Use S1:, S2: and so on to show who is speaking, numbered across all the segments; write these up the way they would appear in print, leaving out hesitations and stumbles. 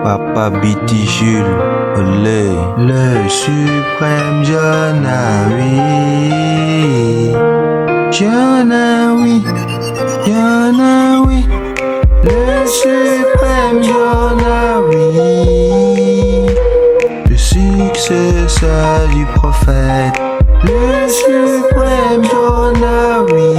S1: Papa Biti Jules, olé. Le suprême Jonawi, Jonawi, Jonawi. Le suprême Jonawi, le successeur du prophète. Le suprême Jonawi,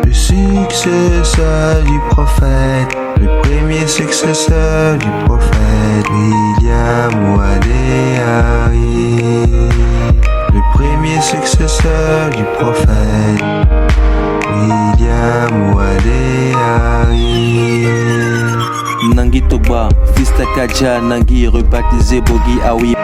S1: le successeur du prophète. Le premier successeur du prophète, William Wadéhari. Le premier successeur du prophète, William Wadéhari.
S2: Nangi Toba, fils Takaja, Nangi rebaptisé Bogi Awi.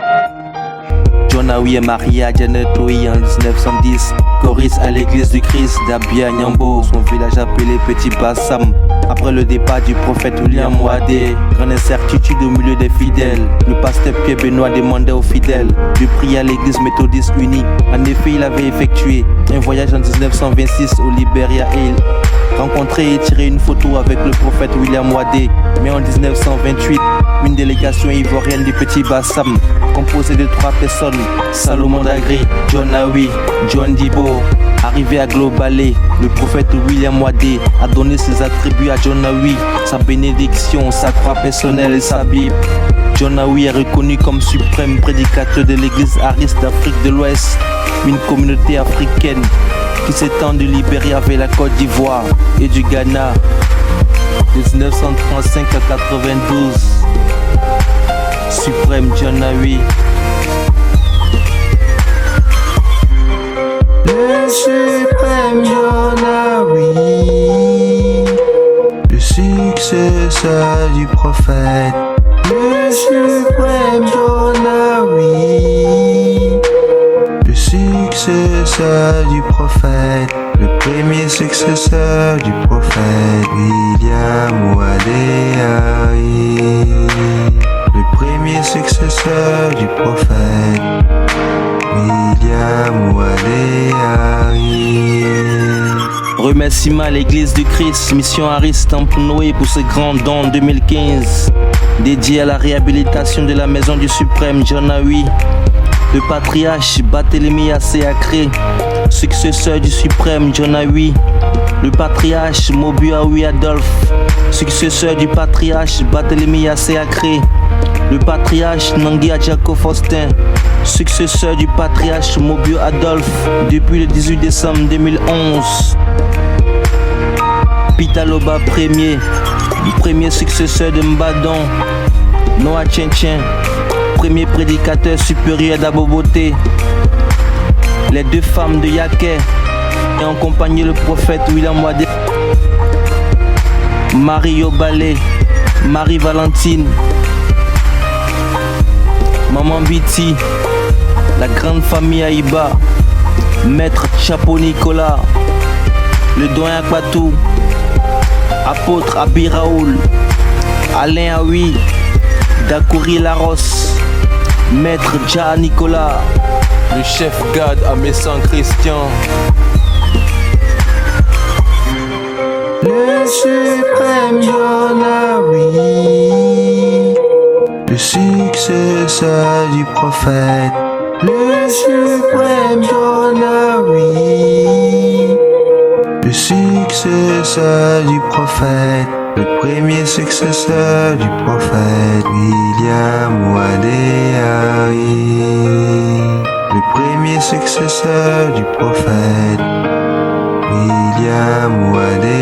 S2: Jonawi et Maria Janetoui en 1910. Choriste à l'église du Christ d'Abia Nyambo, son village appelé Petit Bassam. Après le départ du prophète William Wadé, grande incertitude au milieu des fidèles. Le pasteur Pierre Benoît demandait aux fidèles de prier à l'église méthodiste unie. En effet, il avait effectué un voyage en 1926 au Libéria et il rencontrait et tiré une photo avec le prophète William Wadé. Mais en 1928, une délégation ivoirienne du Petit Bassam, composée de 3 personnes, Salomon Dagré, Jonawi, John Dibo, arrivé à Globalé, le prophète William Wadé a donné ses attributs à Jonawi, sa bénédiction, sa croix personnelle et sa Bible. Jonawi est reconnu comme suprême prédicateur de l'église Ariste d'Afrique de l'Ouest, une communauté africaine qui s'étend du Libéria vers la Côte d'Ivoire et du Ghana de 1935 à 92. Suprême Jonawi.
S1: Le suprême Jonawi, le successeur du prophète. Le suprême Jonawi, le successeur du prophète. Le premier successeur du prophète, William Wadéhari. Le premier successeur du prophète, William Wadéhari.
S2: Remerciements à l'église du Christ, Mission Ariste Temple Noé pour ce grand don 2015, dédié à la réhabilitation de la maison du suprême Jonawi. Le patriarche Barthélemy Assé-Acré, successeur du suprême Jonawi. Le patriarche Mobuawi Adolphe, successeur du patriarche Barthélemy Assé-Acré. Le patriarche Nangui Adjako Faustin, successeur du patriarche Mobu Adolphe depuis le 18 décembre 2011. Pitaloba Ier, le premier successeur de Mbadon. Noah Tchentchen, premier prédicateur supérieur d'Aboboté. Les 2 femmes de Yaké et ont accompagné le prophète William Wadé. Marie Yobalé, Marie Valentine, Maman Biti, la grande famille Aïba, Maître Chapeau Nicolas, le doyen Akpatou, apôtre Abi Raoul, Alain Aoui, Dakouri Laros, Maître Dja Nicolas, le chef garde à Messan Christian.
S1: Le suprême Jonawi, le successeur du prophète. Le suprême Jonawi, le successeur du prophète. Le premier successeur du prophète, William Wadéhari. Le premier successeur du prophète, William Wadéhari.